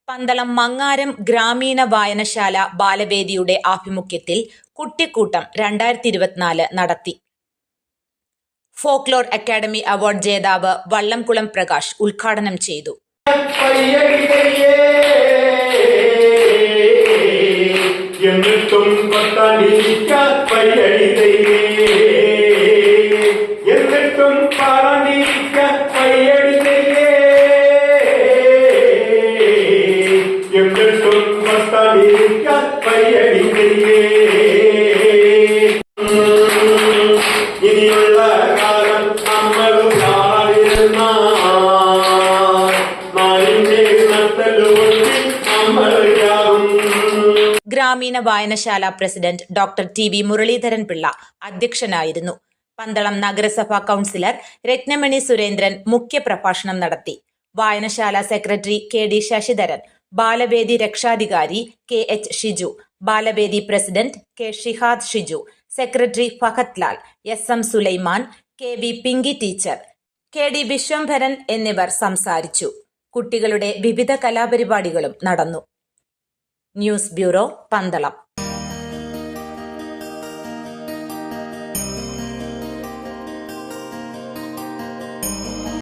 പന്തളം മങ്ങാരം ഗ്രാമീണ വായനശാല ബാലവേദിയുടെ ആഭിമുഖ്യത്തിൽ കുട്ടിക്കൂട്ടം 2024 നടത്തി. ഫോക്ലോർ അക്കാദമി അവാർഡ് ജേതാവ് വള്ളംകുളം പ്രകാശ് ഉദ്ഘാടനം ചെയ്തു. ഇനിയുള്ള കാലം നമ്മൾ ഗ്രാമീണ വായനശാല president doctor T V Muraleedharan Pillai അധ്യക്ഷനായിരുന്നു. പന്തളം നഗരസഭാ കൗൺസിലർ രത്നമണി സുരേന്ദ്രൻ മുഖ്യപ്രഭാഷണം നടത്തി. വായനശാല സെക്രട്ടറി കെ ഡി ശശിധരൻ, ബാലവേദി രക്ഷാധികാരി കെ എച്ച് ഷിജു, ബാലവേദി president K Shihad Shiju, secretary Fahad Lal, S M Sulaiman, K V Pinky teacher, K D Viswambharan എന്നിവർ സംസാരിച്ചു. കുട്ടികളുടെ വിവിധ കലാപരിപാടികളും നടന്നു. News bureau, Pandalam.